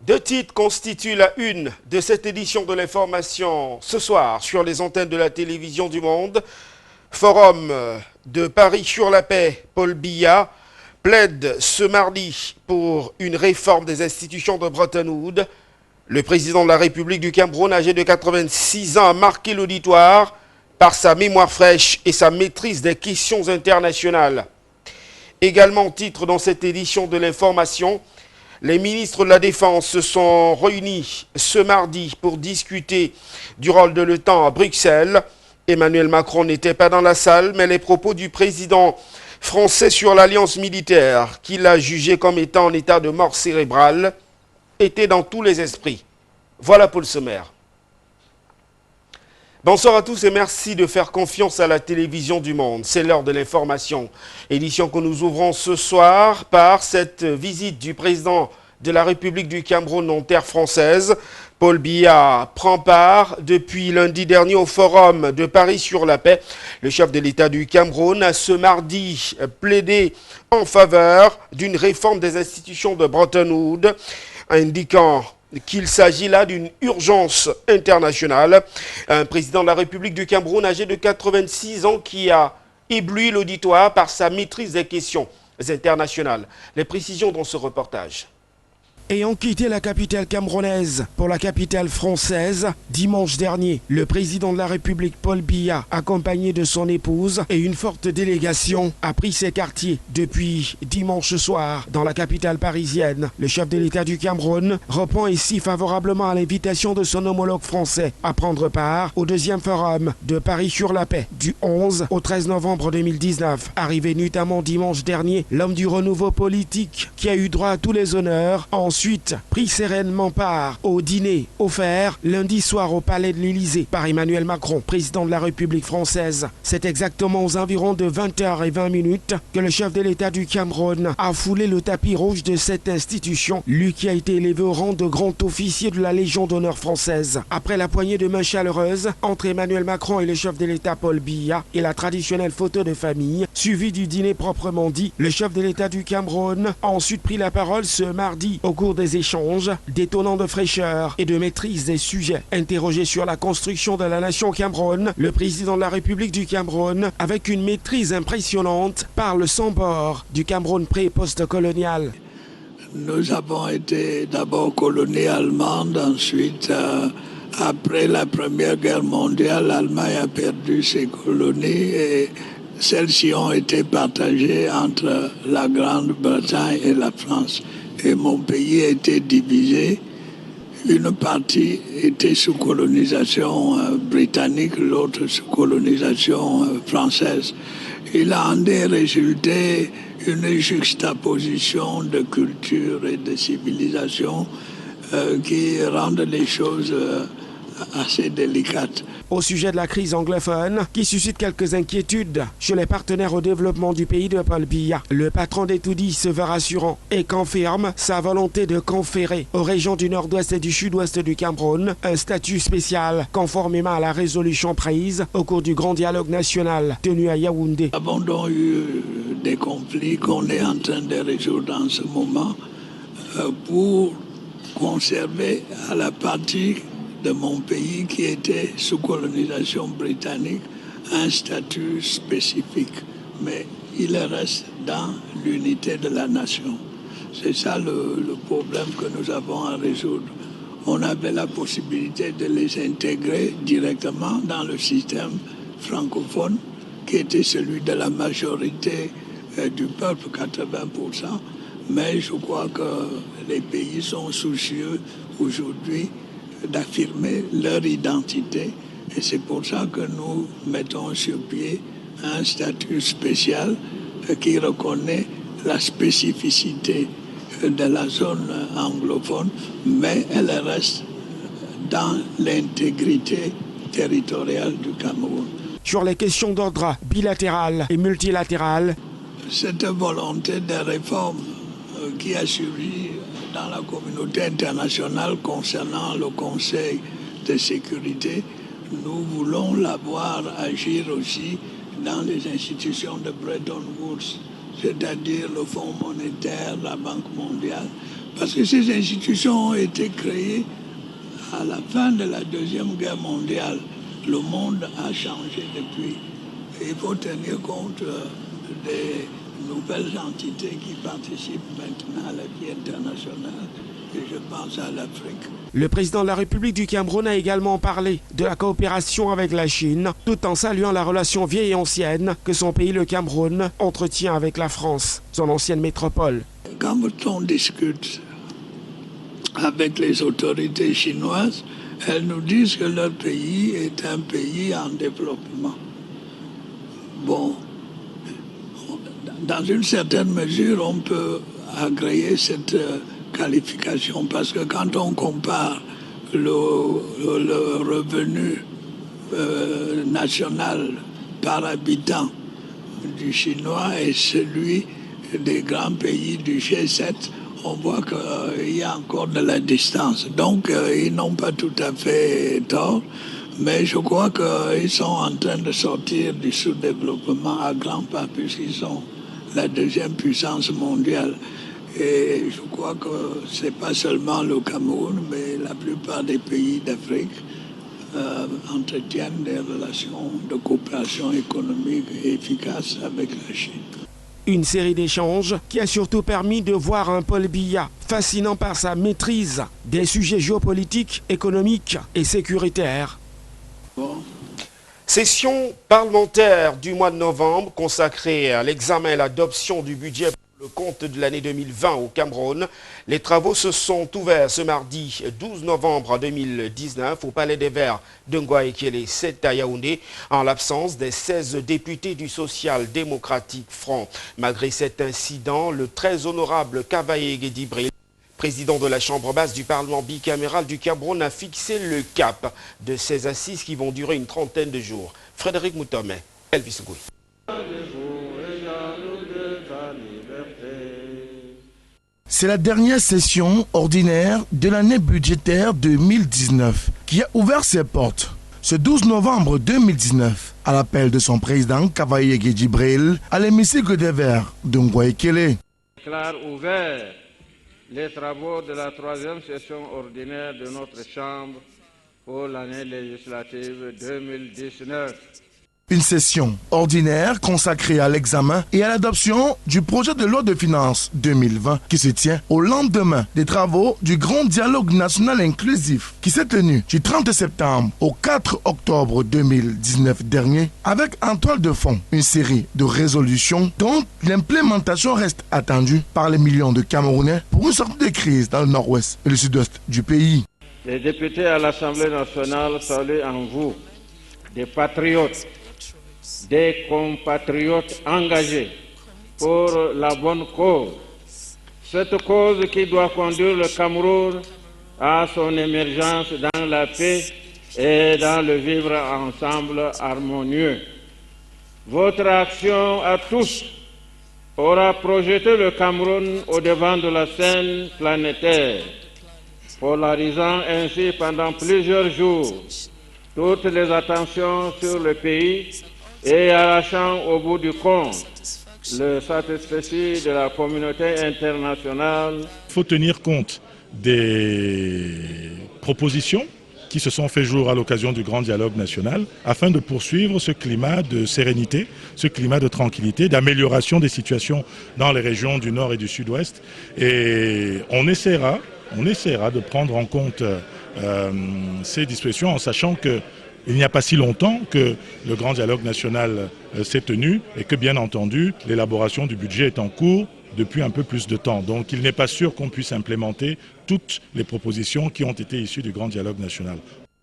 Deux titres constituent la une de cette édition de l'information ce soir sur les antennes de la télévision du Monde. Forum de Paris sur la paix, Paul Biya plaide ce mardi pour une réforme des institutions de Bretton Woods. Le président de la République du Cameroun, âgé de 86 ans, a marqué l'auditoire par sa mémoire fraîche et sa maîtrise des questions internationales. Également titre dans cette édition de l'information, les ministres de la Défense se sont réunis ce mardi pour discuter du rôle de l'OTAN à Bruxelles. Emmanuel Macron n'était pas dans la salle, mais les propos du président français sur l'alliance militaire, qu'il a jugé comme étant en état de mort cérébrale, étaient dans tous les esprits. Voilà pour le sommaire. Bonsoir à tous et merci de faire confiance à la télévision du Monde. C'est l'heure de l'information. Édition que nous ouvrons ce soir par cette visite du président de la République du Cameroun en terre française. Paul Biya prend part depuis lundi dernier au Forum de Paris sur la paix. Le chef de l'État du Cameroun a ce mardi plaidé en faveur d'une réforme des institutions de Bretton Woods, indiquant qu'il s'agit là d'une urgence internationale. Un président de la République du Cameroun âgé de 86 ans qui a ébloui l'auditoire par sa maîtrise des questions internationales. Les précisions dans ce reportage. Ayant quitté la capitale camerounaise pour la capitale française, dimanche dernier, le président de la République Paul Biya, accompagné de son épouse et une forte délégation, a pris ses quartiers depuis dimanche soir dans la capitale parisienne. Le chef de l'État du Cameroun répond ici favorablement à l'invitation de son homologue français à prendre part au deuxième forum de Paris sur la paix du 11 au 13 novembre 2019. Arrivé notamment dimanche dernier, l'homme du renouveau politique qui a eu droit à tous les honneurs ensuite pris sereinement part au dîner offert lundi soir au Palais de l'Élysée par Emmanuel Macron, président de la République française. C'est exactement aux environs de 20h20 que le chef de l'État du Cameroun a foulé le tapis rouge de cette institution, lui qui a été élevé au rang de grand officier de la Légion d'honneur française. Après la poignée de main chaleureuse entre Emmanuel Macron et le chef de l'État Paul Biya et la traditionnelle photo de famille, suivi du dîner proprement dit, le chef de l'État du Cameroun a ensuite pris la parole ce mardi au cours des échanges, détonnant de fraîcheur et de maîtrise des sujets. Interrogé sur la construction de la nation Cameroun, le président de la République du Cameroun, avec une maîtrise impressionnante, parle sans bord du Cameroun pré- et post-colonial. Nous avons été d'abord colonie allemande, ensuite, après la Première Guerre mondiale, l'Allemagne a perdu ses colonies et celles-ci ont été partagées entre la Grande-Bretagne et la France. Et mon pays a été divisé. Une partie était sous colonisation britannique, l'autre sous colonisation française. Il a en est résulté une juxtaposition de culture et de civilisation qui rendent les choses assez délicates. Au sujet de la crise anglophone, qui suscite quelques inquiétudes chez les partenaires au développement du pays de Paul Biya, le patron d'Etoudi se veut rassurant et confirme sa volonté de conférer aux régions du nord-ouest et du sud-ouest du Cameroun un statut spécial conformément à la résolution prise au cours du grand dialogue national tenu à Yaoundé. Nous avons donc eu des conflits qu'on est en train de résoudre en ce moment pour conserver à la partie de mon pays qui était sous colonisation britannique un statut spécifique, mais il reste dans l'unité de la nation. C'est ça le problème que nous avons à résoudre. On avait la possibilité de les intégrer directement dans le système francophone qui était celui de la majorité du peuple, 80%, mais je crois que les pays sont soucieux aujourd'hui d'affirmer leur identité et c'est pour ça que nous mettons sur pied un statut spécial qui reconnaît la spécificité de la zone anglophone, mais elle reste dans l'intégrité territoriale du Cameroun. Sur les questions d'ordre bilatéral et multilatéral, cette volonté de réforme qui a surgi dans la communauté internationale concernant le Conseil de sécurité, nous voulons la voir agir aussi dans les institutions de Bretton Woods, c'est-à-dire le Fonds monétaire, la Banque mondiale, Parce que ces institutions ont été créées à la fin de la Deuxième Guerre mondiale. Le monde a changé depuis. Et il faut tenir compte des nouvelles entités qui participent maintenant à la vie internationale. Et je pense à l'Afrique. Le président de la République du Cameroun a également parlé de la coopération avec la Chine, tout en saluant la relation vieille et ancienne que son pays, le Cameroun, entretient avec la France, son ancienne métropole. Quand on discute avec les autorités chinoises, elles nous disent que leur pays est un pays en développement. Bon, dans une certaine mesure, on peut agréer cette qualification parce que quand on compare le revenu national par habitant du Chinois et celui des grands pays du G7, on voit qu'il y a encore de la distance. Donc, ils n'ont pas tout à fait tort, mais je crois qu'ils sont en train de sortir du sous-développement à grands pas, puisqu'ils sont la deuxième puissance mondiale. Et je crois que ce n'est pas seulement le Cameroun, mais la plupart des pays d'Afrique entretiennent des relations de coopération économique et efficaces avec la Chine. Une série d'échanges qui a surtout permis de voir un Paul Biya fascinant par sa maîtrise des sujets géopolitiques, économiques et sécuritaires. Bon. Session parlementaire du mois de novembre consacrée à l'examen et l'adoption du budget pour le compte de l'année 2020 au Cameroun. Les travaux se sont ouverts ce mardi 12 novembre 2019 au Palais des Verts de Ngouaekele, c'est à Yaoundé, en l'absence des 16 députés du Social-Démocratique Front. Malgré cet incident, le très honorable Kavaye Guédibril, président de la Chambre basse du Parlement bicaméral du Cameroun, a fixé le cap de ces assises qui vont durer une trentaine de jours. Frédéric Moutomé, Elvis Gouy. C'est la dernière session ordinaire de l'année budgétaire 2019 qui a ouvert ses portes. Ce 12 novembre 2019, à l'appel de son président Kavaye Guédibril, à l'hémicycle des Verts de Ngouaekele. Déclare ouvert les travaux de la troisième session ordinaire de notre Chambre pour l'année législative 2019. Une session ordinaire consacrée à l'examen et à l'adoption du projet de loi de finances 2020 qui se tient au lendemain des travaux du Grand Dialogue National Inclusif qui s'est tenu du 30 septembre au 4 octobre 2019 dernier avec en toile de fond une série de résolutions dont l'implémentation reste attendue par les millions de Camerounais pour une sortie de crise dans le nord-ouest et le sud-ouest du pays. Les députés à l'Assemblée nationale saluent en vous des patriotes, des compatriotes engagés pour la bonne cause. Cette cause qui doit conduire le Cameroun à son émergence dans la paix et dans le vivre ensemble harmonieux. Votre action à tous aura projeté le Cameroun au devant de la scène planétaire, polarisant ainsi pendant plusieurs jours toutes les attentions sur le pays et arrachant au bout du compte le satisfecit de la communauté internationale. Il faut tenir compte des propositions qui se sont fait jour à l'occasion du Grand Dialogue national afin de poursuivre ce climat de sérénité, ce climat de tranquillité, d'amélioration des situations dans les régions du Nord et du Sud-Ouest. Et on essaiera de prendre en compte ces dispositions en sachant que il n'y a pas si longtemps que le Grand Dialogue national s'est tenu et que, bien entendu, l'élaboration du budget est en cours depuis un peu plus de temps. Donc il n'est pas sûr qu'on puisse implémenter toutes les propositions qui ont été issues du Grand Dialogue national.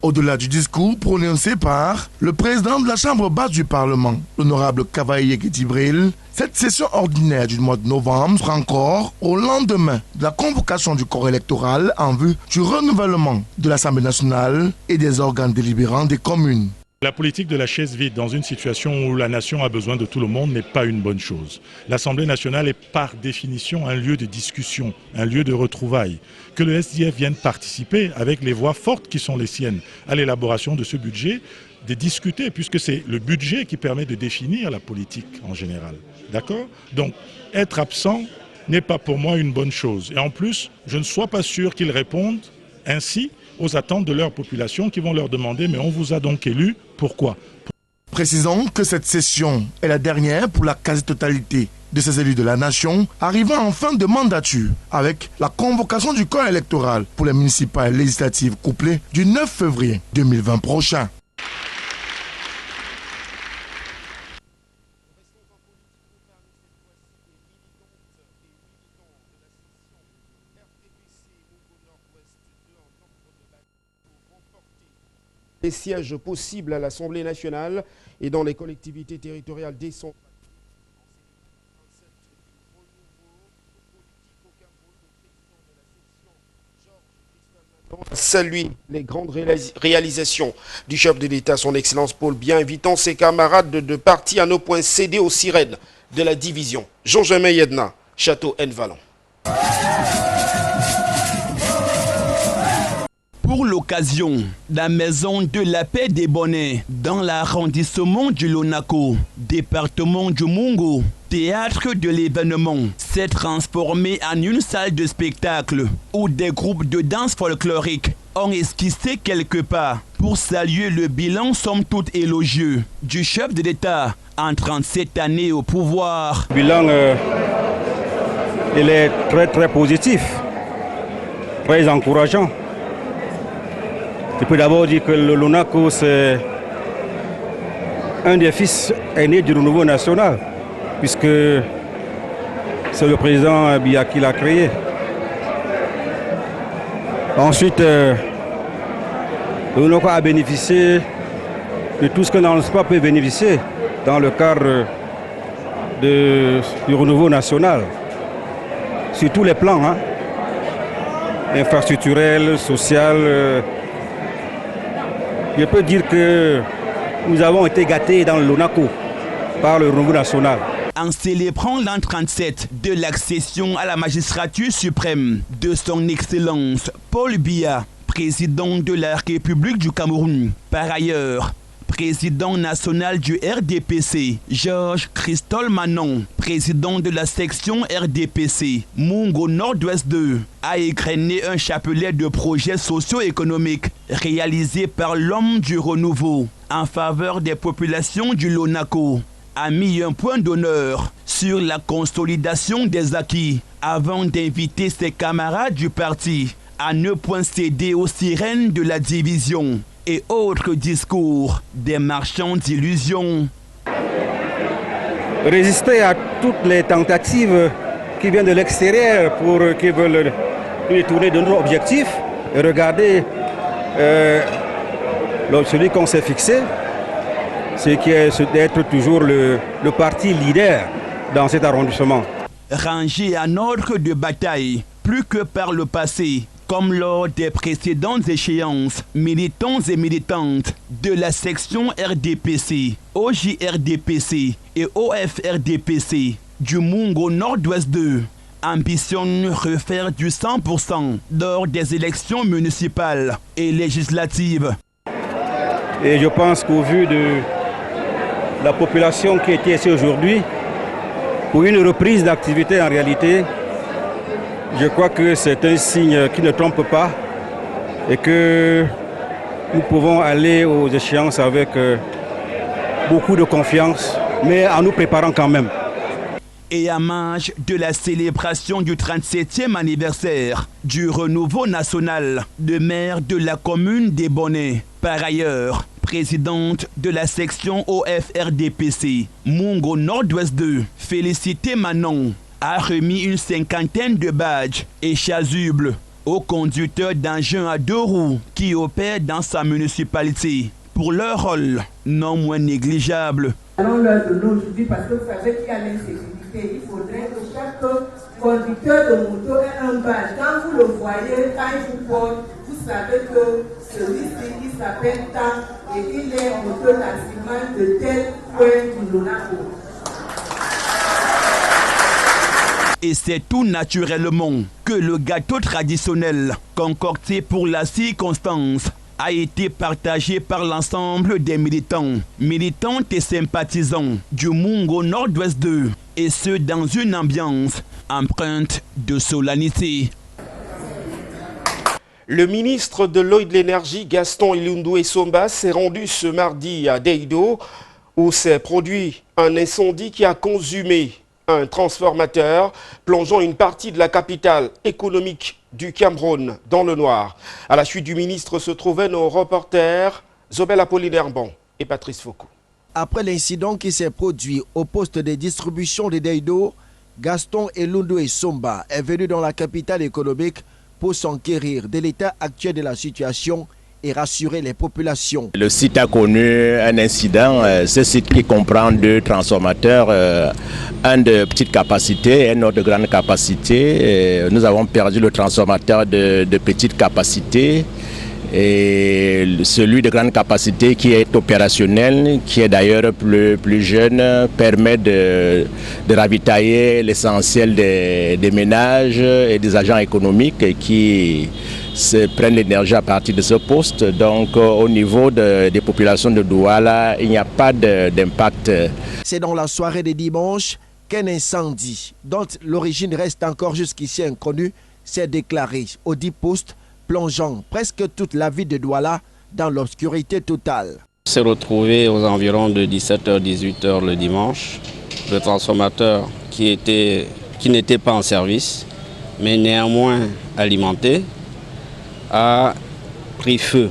Au-delà du discours prononcé par le président de la Chambre basse du Parlement, l'honorable Kavaye Guédibril, cette session ordinaire du mois de novembre sera encore au lendemain de la convocation du corps électoral en vue du renouvellement de l'Assemblée nationale et des organes délibérants des communes. La politique de la chaise vide dans une situation où la nation a besoin de tout le monde n'est pas une bonne chose. L'Assemblée nationale est par définition un lieu de discussion, un lieu de retrouvailles. Que le SDF vienne participer avec les voix fortes qui sont les siennes à l'élaboration de ce budget, de discuter, puisque c'est le budget qui permet de définir la politique en général. D'accord ? Donc, être absent n'est pas pour moi une bonne chose. Et en plus, je ne suis pas sûr qu'ils répondent ainsi aux attentes de leur population qui vont leur demander « mais on vous a donc élu, pourquoi ?» Précisons que cette session est la dernière pour la quasi-totalité de ces élus de la nation, arrivant en fin de mandature avec la convocation du corps électoral pour les municipales et législatives couplées du 9 février 2020 prochain. Les sièges possibles à l'Assemblée nationale et dans les collectivités territoriales décentralisées. Salue les grandes réalisations du chef de l'État, son Excellence Paul Biya, invitant ses camarades de parti à ne point céder aux sirènes de la division. Jean-Germain Yedna, Château-N-Vallon. Pour l'occasion, la maison de la paix des Bonnets, dans l'arrondissement du Lonako, département du Mungo, théâtre de l'événement, s'est transformée en une salle de spectacle où des groupes de danse folklorique ont esquissé quelques pas pour saluer le bilan somme toute élogieux du chef de l'État en 37 années au pouvoir. Le bilan, il est très positif, très encourageant. Je peux d'abord dire que le Lonako, c'est un des fils aînés du renouveau national, puisque c'est le président Biya qui l'a créé. Ensuite, le Lonako a bénéficié de tout ce que l'ANSPA peut bénéficier dans le cadre du renouveau national, sur tous les plans, hein, infrastructurel, social. Je peux dire que nous avons été gâtés dans le Lonako par le renouveau national. En célébrant l'an 37 de l'accession à la magistrature suprême de son Excellence Paul Biya, président de la République du Cameroun. Par ailleurs, président national du RDPC, Georges Christol Manon, président de la section RDPC, Mungo Nord-Ouest 2, a égrené un chapelet de projets socio-économiques réalisés par l'homme du renouveau en faveur des populations du Lonako, a mis un point d'honneur sur la consolidation des acquis avant d'inviter ses camarades du parti à ne point céder aux sirènes de la division et autres discours des marchands d'illusions. Résister à toutes les tentatives qui viennent de l'extérieur pour qu'ils veulent nous détourner de notre objectif et regarder celui qu'on s'est fixé, c'est d'être toujours le parti leader dans cet arrondissement. Rangé en ordre de bataille, plus que par le passé, comme lors des précédentes échéances, militants et militantes de la section RDPC, OJRDPC et OFRDPC du Mungo Nord-Ouest 2 ambitionnent refaire du 100% lors des élections municipales et législatives. Et je pense qu'au vu de la population qui était ici aujourd'hui, pour une reprise d'activité en réalité, je crois que c'est un signe qui ne trompe pas et que nous pouvons aller aux échéances avec beaucoup de confiance, mais en nous préparant quand même. Et à marge de la célébration du 37e anniversaire du renouveau national, le maire de la commune des Bonnets, par ailleurs présidente de la section OFRDPC, Mungo Nord-Ouest 2, Félicité Manon, a remis une 50aine de badges et chasubles aux conducteurs d'engins à 2 roues qui opèrent dans sa municipalité pour leur rôle non moins négligeable. Allons leur donner aujourd'hui parce que vous savez qu'il y a l'insécurité. Il faudrait que chaque conducteur de moto ait un badge. Quand vous le voyez, quand il vous porte, vous savez que celui-ci, il s'appelle tant et il est moto-taximan de tel point du Lonako. Et c'est tout naturellement que le gâteau traditionnel concocté pour la circonstance a été partagé par l'ensemble des militants, militantes et sympathisants du Mungo Nord-Ouest 2 et ce dans une ambiance empreinte de solennité. Le ministre de l'Eau et de l'Énergie, Gaston Ilundu Somba, s'est rendu ce mardi à Deido, où s'est produit un incendie qui a consumé un transformateur, plongeant une partie de la capitale économique du Cameroun dans le noir. À la suite du ministre se trouvaient nos reporters Zobel Apollinaire Bon et Patrice Foucault. Après l'incident qui s'est produit au poste de distribution de Deido, Gaston Ilundu Somba est venu dans la capitale économique pour s'enquérir de l'état actuel de la situation et rassurer les populations. Le site a connu un incident. Ce site qui comprend 2 transformateurs, un de petite capacité et un autre de grande capacité. Nous avons perdu le transformateur de petite capacité et celui de grande capacité qui est opérationnel, qui est d'ailleurs plus jeune, permet de ravitailler l'essentiel des ménages et des agents économiques qui prennent l'énergie à partir de ce poste. Donc au niveau des populations de Douala, il n'y a pas d'impact. C'est dans la soirée de dimanche qu'un incendie, dont l'origine reste encore jusqu'ici inconnue, s'est déclaré au 10 postes, plongeant presque toute la ville de Douala dans l'obscurité totale. On s'est retrouvé aux environs de 17h-18h le dimanche. Le transformateur qui n'était pas en service, mais néanmoins alimenté, a pris feu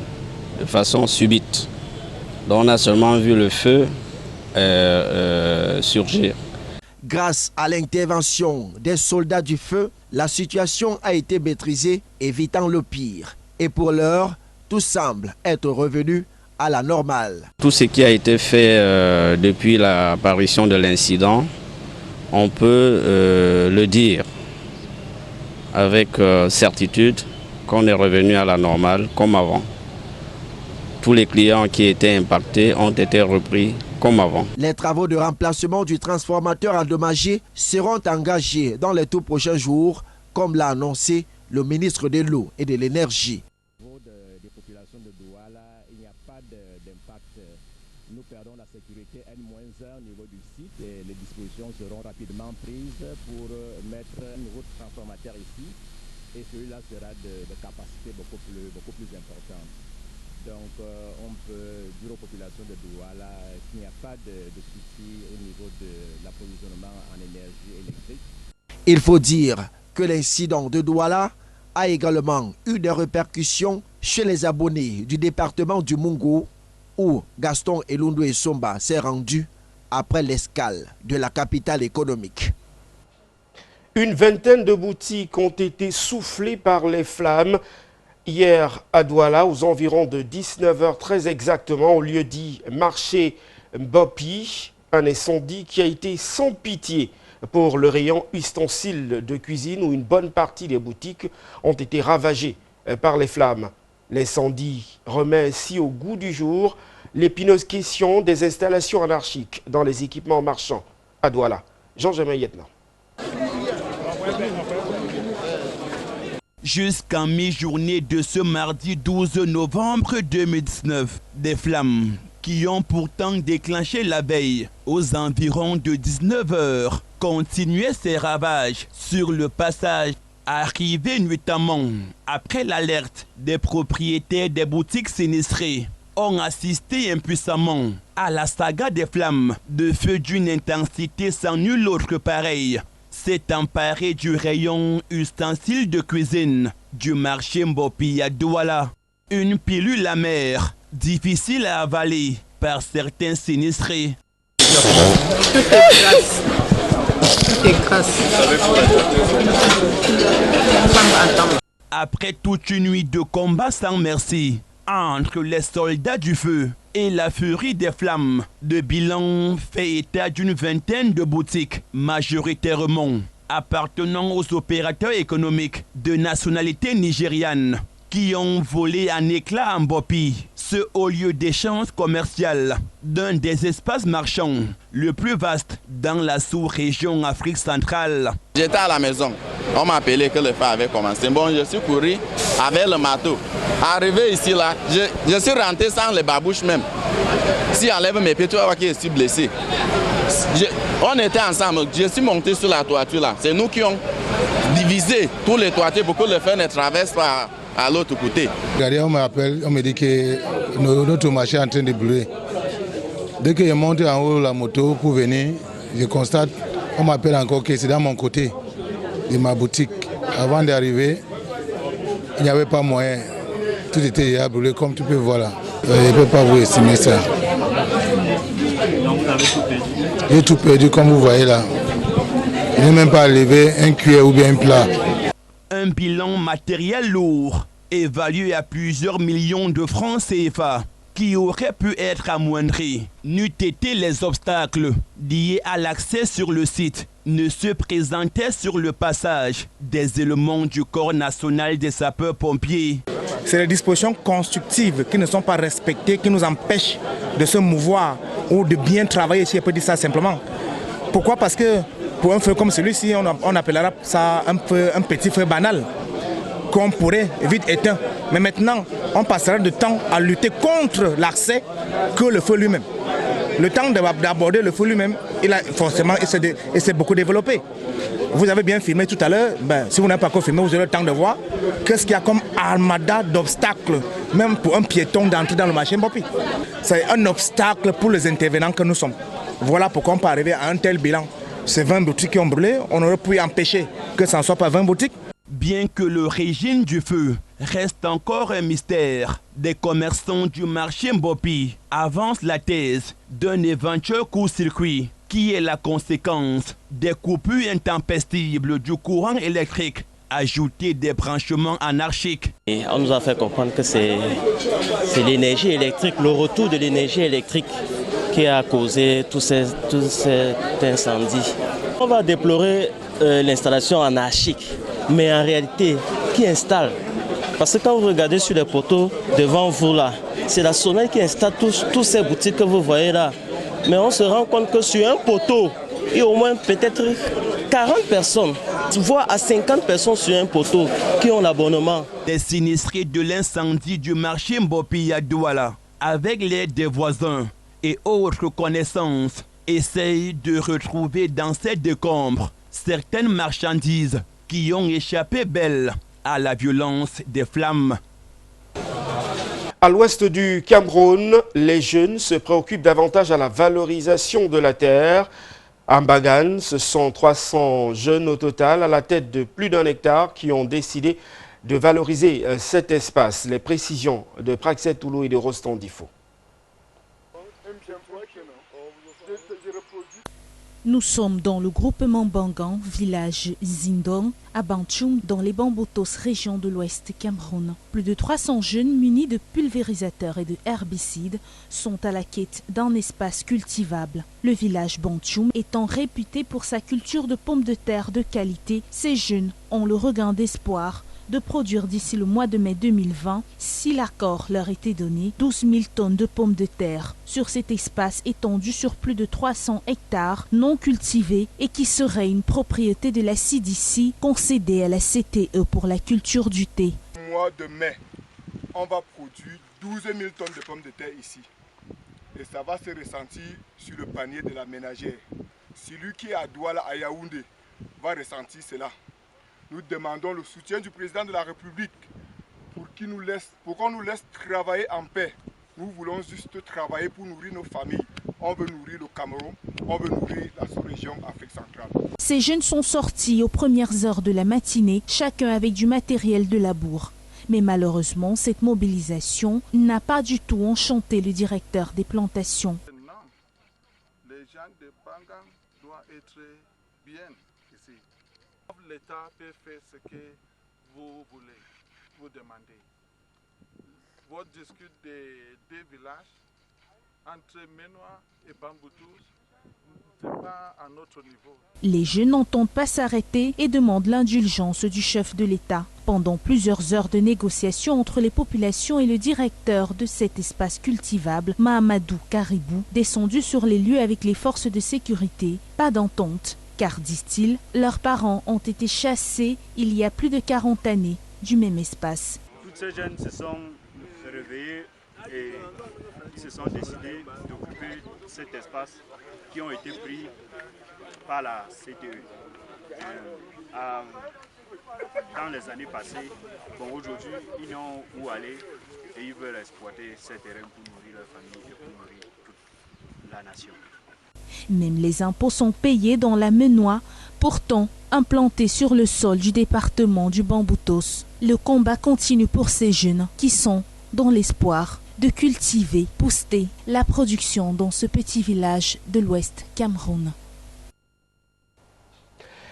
de façon subite. Donc on a seulement vu le feu surgir. Grâce à l'intervention des soldats du feu, la situation a été maîtrisée, évitant le pire. Et pour l'heure, tout semble être revenu à la normale. Tout ce qui a été fait depuis l'apparition de l'incident, on peut le dire avec certitude qu'on est revenu à la normale comme avant. Tous les clients qui étaient impactés ont été repris comme avant. Les travaux de remplacement du transformateur endommagé seront engagés dans les tout prochains jours, comme l'a annoncé le ministre de l'Eau et de l'Énergie. Au niveau des populations de Douala, il n'y a pas d'impact. Nous perdons la sécurité N-1 au niveau du site et les dispositions seront rapidement prises pour mettre un nouveau transformateur ici. Et celui-là sera de capacité beaucoup plus importante. Donc on peut dire aux populations de Douala qu'il n'y a pas de souci au niveau de l'approvisionnement en énergie électrique. Il faut dire que l'incident de Douala a également eu des répercussions chez les abonnés du département du Mungo, où Gaston Ilundu Somba s'est rendu après l'escale de la capitale économique. Une vingtaine de boutiques ont été soufflées par les flammes hier à Douala, aux environs de 19h13 exactement, au lieu dit marché Mbopi. Un incendie qui a été sans pitié pour le rayon ustensiles de cuisine, où une bonne partie des boutiques ont été ravagées par les flammes. L'incendie remet ainsi au goût du jour l'épineuse question des installations anarchiques dans les équipements marchands à Douala. Jean-Germain Yetna. Jusqu'en mi-journée de ce mardi 12 novembre 2019, des flammes qui ont pourtant déclenché la veille aux environs de 19h continuaient ces ravages sur le passage, arrivés notamment après l'alerte des propriétaires des boutiques sinistrées, ont assisté impuissamment à la saga des flammes de feu d'une intensité sans nul autre pareil. S'est emparé du rayon ustensiles de cuisine du marché Mbopi à Douala. Une pilule amère, difficile à avaler par certains sinistrés. Tout est grasse. Après toute une nuit de combat sans merci entre les soldats du feu et la furie des flammes, le bilan fait état d'une vingtaine de boutiques, majoritairement appartenant aux opérateurs économiques de nationalité nigériane, qui ont volé en éclats à Mbopi, ce haut lieu d'échange commercial d'un des espaces marchands le plus vaste dans la sous-région Afrique centrale. J'étais à la maison, on m'a appelé que le feu avait commencé. Bon, je suis couru avec le marteau. Arrivé ici, là, je suis rentré sans les babouches même. Si j'enlève mes pieds, tu vas voir que je suis blessé. On était ensemble, je suis monté sur la toiture là. C'est nous qui ont divisé tous les toitures pour que le feu ne traverse pas à l'autre côté. Regardez, on m'appelle, on me dit que notre marché est en train de brûler. Dès que je monte en haut la moto pour venir, je constate, on m'appelle encore que c'est dans mon côté de ma boutique. Avant d'arriver, il n'y avait pas moyen. Tout était déjà brûlé, comme tu peux voir là. Je ne peux pas vous estimer ça. Donc vous avez tout perdu? J'ai tout perdu, comme vous voyez là. Je n'ai même pas levé un cuillère ou bien un plat. Un bilan matériel lourd, évalué à plusieurs millions de francs CFA, qui aurait pu être amoindri, n'eût été les obstacles liés à l'accès sur le site, ne se présentaient sur le passage des éléments du Corps national des sapeurs-pompiers. C'est les dispositions constructives qui ne sont pas respectées, qui nous empêchent de se mouvoir ou de bien travailler, si je peux dire ça simplement. Pourquoi? Parce que pour un feu comme celui-ci, on appellera ça un petit feu banal, qu'on pourrait vite éteindre. Mais maintenant, on passera du temps à lutter contre l'accès que le feu lui-même. Le temps d'aborder le feu lui-même, il s'est beaucoup développé. Vous avez bien filmé tout à l'heure, si vous n'avez pas encore filmé, vous aurez le temps de voir qu'est-ce qu'il y a comme armada d'obstacles, même pour un piéton d'entrer dans le marché Mbopi. C'est un obstacle pour les intervenants que nous sommes. Voilà pourquoi on peut arriver à un tel bilan. Ces 20 boutiques qui ont brûlé, on aurait pu empêcher que ça ne soit pas 20 boutiques. Bien que l'origine du feu reste encore un mystère, des commerçants du marché Mbopi avancent la thèse d'un éventuel court-circuit qui est la conséquence des coupures intempestibles du courant électrique, ajouté des branchements anarchiques. Et on nous a fait comprendre que c'est l'énergie électrique, le retour de l'énergie électrique qui a causé tout cet incendie. On va déplorer l'installation anarchique, mais en réalité, qui installe? Parce que quand vous regardez sur les poteaux devant vous là, c'est la Sonel qui installe toutes ces boutiques que vous voyez là. Mais on se rend compte que sur un poteau, il y a au moins peut-être 40 personnes, voire à 50 personnes sur un poteau qui ont l'abonnement. Des sinistrés de l'incendie du marché Mbopi à Douala, avec l'aide des voisins et autres connaissances, essayent de retrouver dans ces décombres certaines marchandises qui ont échappé belles à la violence des flammes. À l'ouest du Cameroun, les jeunes se préoccupent davantage à la valorisation de la terre. À Mbagan, ce sont 300 jeunes au total à la tête de plus d'1 hectare qui ont décidé de valoriser cet espace. Les précisions de Praxet Toulou et de Rostand Difo. Nous sommes dans le groupement Bangan, village Zindong, à Banchoum, dans les Bambotos, région de l'Ouest Cameroun. Plus de 300 jeunes munis de pulvérisateurs et de herbicides sont à la quête d'un espace cultivable. Le village Banchoum étant réputé pour sa culture de pommes de terre de qualité, ces jeunes ont le regain d'espoir de produire d'ici le mois de mai 2020, si l'accord leur était donné, 12 000 tonnes de pommes de terre sur cet espace étendu sur plus de 300 hectares non cultivés et qui serait une propriété de la CDC concédée à la CTE pour la culture du thé. Au mois de mai, on va produire 12 000 tonnes de pommes de terre ici. Et ça va se ressentir sur le panier de la ménagère. Celui qui est à Douala, à Yaoundé, va ressentir cela. Nous demandons le soutien du président de la République pour qu'on nous laisse travailler en paix. Nous voulons juste travailler pour nourrir nos familles. On veut nourrir le Cameroun, on veut nourrir la sous-région Afrique centrale. Ces jeunes sont sortis aux premières heures de la matinée, chacun avec du matériel de labour. Mais malheureusement, cette mobilisation n'a pas du tout enchanté le directeur des plantations. Les gens de Bangan doivent être bien ici. L'État peut faire ce que vous voulez, vous demandez. Votre discute des 2 villages entre Menoua et Bamboutous, Les jeunes n'entendent pas s'arrêter et demandent l'indulgence du chef de l'État. Pendant plusieurs heures de négociations entre les populations et le directeur de cet espace cultivable, Mahamadou Karibou, descendu sur les lieux avec les forces de sécurité, pas d'entente, car, disent-ils, leurs parents ont été chassés il y a plus de 40 années du même espace. Toutes ces jeunes se sont réveillés et ils se sont décidés d'occuper cet espace qui ont été pris par la CTE. Dans les années passées, aujourd'hui, ils n'ont où aller et ils veulent exploiter ces terrains pour nourrir leur famille et pour nourrir toute la nation. Même les impôts sont payés dans la Menoie, pourtant implantés sur le sol du département du Bamboutos. Le combat continue pour ces jeunes qui sont dans l'espoir de cultiver, booster la production dans ce petit village de l'Ouest Cameroun.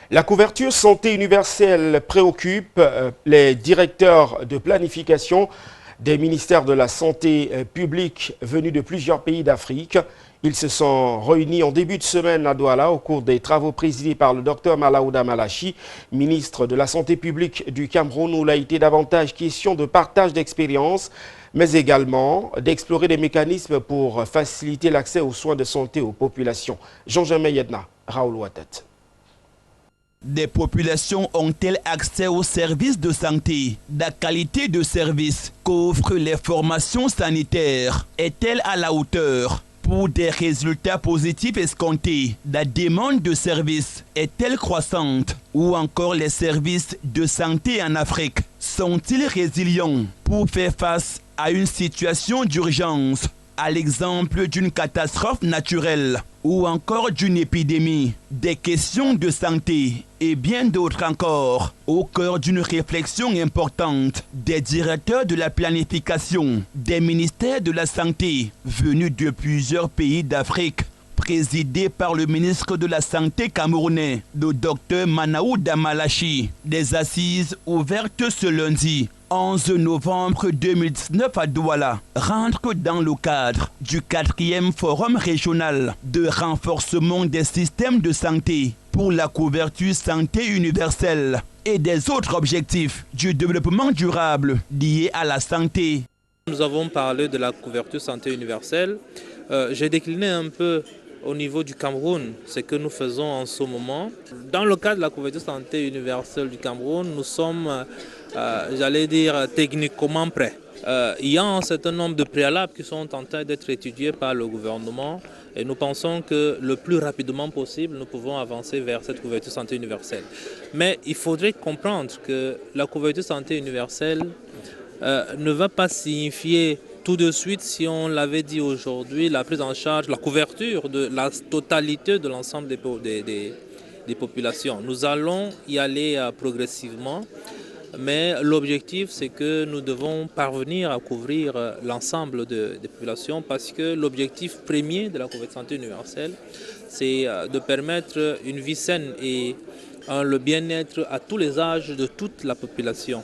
La couverture santé universelle préoccupe les directeurs de planification des ministères de la santé publique venus de plusieurs pays d'Afrique. Ils se sont réunis en début de semaine à Douala au cours des travaux présidés par le Dr Malaouda Malachi, ministre de la Santé publique du Cameroun, où il a été davantage question de partage d'expériences, mais également d'explorer des mécanismes pour faciliter l'accès aux soins de santé aux populations. Jean-Jamais Yedna, Raoul Ouatet. Des populations ont-elles accès aux services de santé? La qualité de service qu'offrent les formations sanitaires est-elle à la hauteur pour des résultats positifs escomptés? La demande de services est-elle croissante? Ou encore les services de santé en Afrique sont-ils résilients pour faire face à une situation d'urgence, à l'exemple d'une catastrophe naturelle ou encore d'une épidémie? Des questions de santé et bien d'autres encore au cœur d'une réflexion importante des directeurs de la planification des ministères de la Santé venus de plusieurs pays d'Afrique, présidé par le ministre de la Santé camerounais, le Dr Malaouda Malachi. Des assises ouvertes ce lundi 11 novembre 2019 à Douala rentre dans le cadre du 4e forum régional de renforcement des systèmes de santé pour la couverture santé universelle et des autres objectifs du développement durable liés à la santé. Nous avons parlé de la couverture santé universelle. J'ai décliné un peu au niveau du Cameroun ce que nous faisons en ce moment. Dans le cadre de la couverture santé universelle du Cameroun, nous sommes j'allais dire techniquement prêts. Il y a un certain nombre de préalables qui sont en train d'être étudiés par le gouvernement et nous pensons que le plus rapidement possible, nous pouvons avancer vers cette couverture santé universelle. Mais il faudrait comprendre que la couverture santé universelle ne va pas signifier tout de suite, si on l'avait dit aujourd'hui, la prise en charge, la couverture de la totalité de l'ensemble des populations. Nous allons y aller progressivement. Mais l'objectif, c'est que nous devons parvenir à couvrir l'ensemble des populations parce que l'objectif premier de la couverture santé universelle, c'est de permettre une vie saine et le bien-être à tous les âges de toute la population.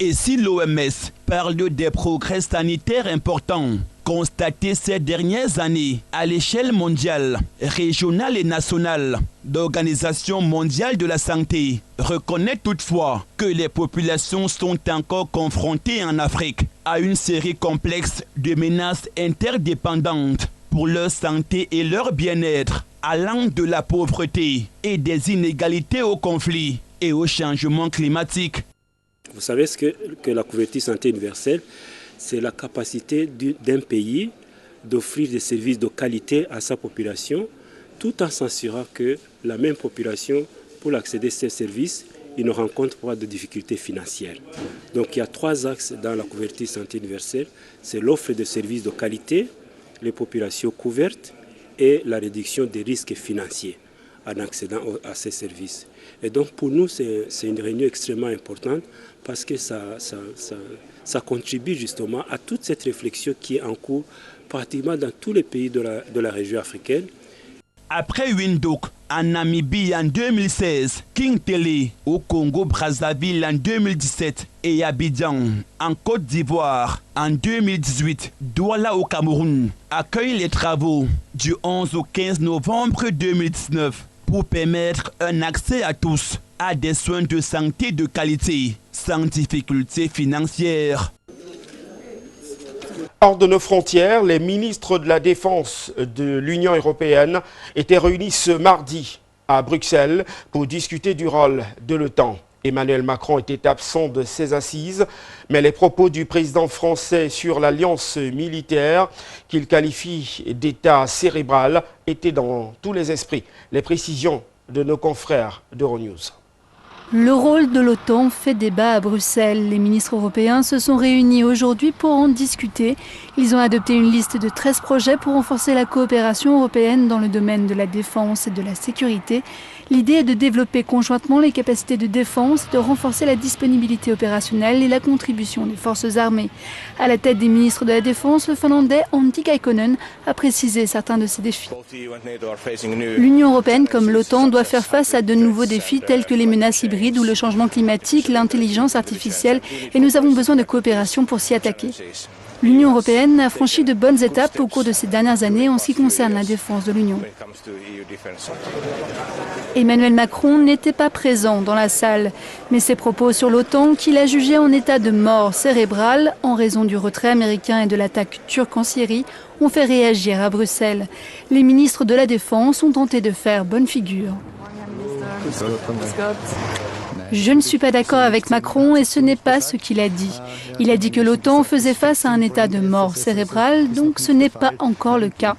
Et si l'OMS parle des progrès sanitaires importants constatés ces dernières années à l'échelle mondiale, régionale et nationale, l'Organisation mondiale de la santé reconnaît toutefois que les populations sont encore confrontées en Afrique à une série complexe de menaces interdépendantes pour leur santé et leur bien-être, allant de la pauvreté et des inégalités au conflit et au changement climatique. Vous savez ce que la couverture santé universelle, c'est la capacité d'un pays d'offrir des services de qualité à sa population, tout en s'assurant que la même population, pour accéder à ces services, il ne rencontre pas de difficultés financières. Donc il y a 3 axes dans la couverture santé universelle. C'est l'offre de services de qualité, les populations couvertes et la réduction des risques financiers en accédant à ces services. Et donc pour nous, c'est une réunion extrêmement importante parce que ça contribue justement à toute cette réflexion qui est en cours pratiquement dans tous les pays de la région africaine. Après Windhoek, en Namibie en 2016, King Télé au Congo-Brazzaville en 2017 et Abidjan en Côte d'Ivoire en 2018, Douala au Cameroun accueille les travaux du 11 au 15 novembre 2019 pour permettre un accès à tous à des soins de santé de qualité sans difficulté financière. Hors de nos frontières, les ministres de la Défense de l'Union européenne étaient réunis ce mardi à Bruxelles pour discuter du rôle de l'OTAN. Emmanuel Macron était absent de ces assises, mais les propos du président français sur l'alliance militaire, qu'il qualifie d'état cérébral, étaient dans tous les esprits. Les précisions de nos confrères d'Euronews. Le rôle de l'OTAN fait débat à Bruxelles. Les ministres européens se sont réunis aujourd'hui pour en discuter. Ils ont adopté une liste de 13 projets pour renforcer la coopération européenne dans le domaine de la défense et de la sécurité. L'idée est de développer conjointement les capacités de défense, de renforcer la disponibilité opérationnelle et la contribution des forces armées. À la tête des ministres de la Défense, le Finlandais Antti Kaikkonen a précisé certains de ces défis. L'Union européenne comme l'OTAN doit faire face à de nouveaux défis tels que les menaces hybrides ou le changement climatique, l'intelligence artificielle, et nous avons besoin de coopération pour s'y attaquer. L'Union européenne a franchi de bonnes étapes au cours de ces dernières années en ce qui concerne la défense de l'Union. Emmanuel Macron n'était pas présent dans la salle, mais ses propos sur l'OTAN, qu'il a jugé en état de mort cérébrale en raison du retrait américain et de l'attaque turque en Syrie, ont fait réagir à Bruxelles. Les ministres de la Défense ont tenté de faire bonne figure. Je ne suis pas d'accord avec Macron et ce n'est pas ce qu'il a dit. Il a dit que l'OTAN faisait face à un état de mort cérébrale, donc ce n'est pas encore le cas.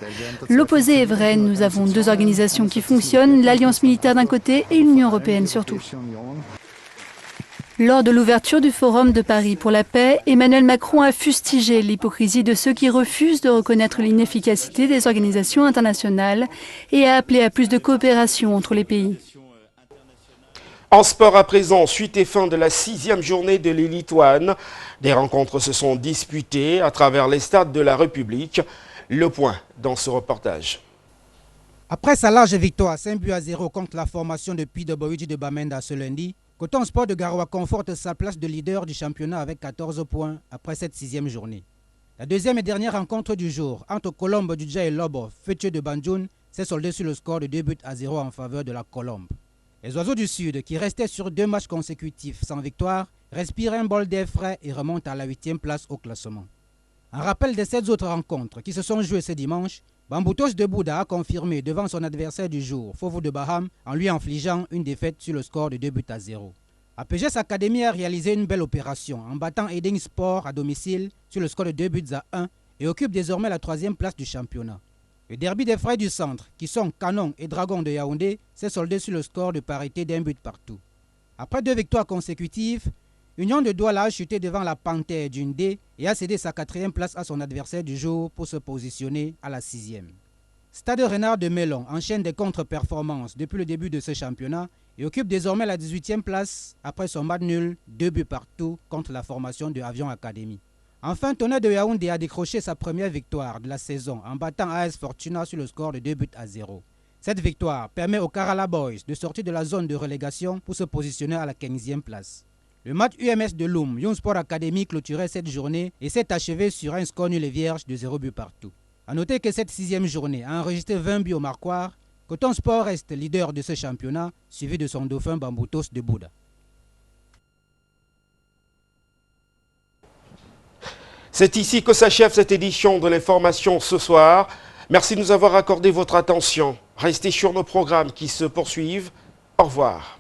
L'opposé est vrai, nous avons deux organisations qui fonctionnent, l'Alliance militaire d'un côté et l'Union européenne surtout. Lors de l'ouverture du Forum de Paris pour la paix, Emmanuel Macron a fustigé l'hypocrisie de ceux qui refusent de reconnaître l'inefficacité des organisations internationales et a appelé à plus de coopération entre les pays. En sport à présent, suite et fin de la 6e journée de l'Elite One. Des rencontres se sont disputées à travers les stades de la République. Le point dans ce reportage. Après sa large victoire 5-0 contre la formation de PWG de Bamenda ce lundi, Coton Sport de Garoua conforte sa place de leader du championnat avec 14 points après cette 6e journée. La deuxième et dernière rencontre du jour entre Colombe du Dja et Lobo, Fethieu de Banjoun, s'est soldée sur le score de 2-0 en faveur de la Colombe. Les Oiseaux du Sud, qui restaient sur 2 matchs consécutifs sans victoire, respirent un bol d'air frais et remontent à la 8e place au classement. En rappel des 7 autres rencontres qui se sont jouées ce dimanche, Bamboutos de Bouddha a confirmé devant son adversaire du jour, Fofu de Baham, en lui infligeant une défaite sur le score de 2-0. APGS Academy a réalisé une belle opération en battant Eding Sport à domicile sur le score de 2-1 et occupe désormais la 3e place du championnat. Le derby des frères du centre, qui sont Canon et Dragon de Yaoundé, s'est soldé sur le score de parité d'1 but partout. Après 2 victoires consécutives, Union de Douala a chuté devant la Panthère d'Undé et a cédé sa 4e place à son adversaire du jour pour se positionner à la 6e. Stade Renard de Melon enchaîne des contre-performances depuis le début de ce championnat et occupe désormais la 18e place après son match nul 2 buts partout contre la formation de Avion Academy. Enfin, Tonnerre de Yaoundé a décroché sa première victoire de la saison en battant AS Fortuna sur le score de 2-0. Cette victoire permet aux Karala Boys de sortir de la zone de relégation pour se positionner à la 15e place. Le match UMS de Loum, Young Sport Academy, clôturait cette journée et s'est achevé sur un score nul et vierge de 0 but partout. A noter que cette 6e journée a enregistré 20 buts au marquoir. Coton Sport reste leader de ce championnat, suivi de son dauphin Bamboutos de Bouddha. C'est ici que s'achève cette édition de l'information ce soir. Merci de nous avoir accordé votre attention. Restez sur nos programmes qui se poursuivent. Au revoir.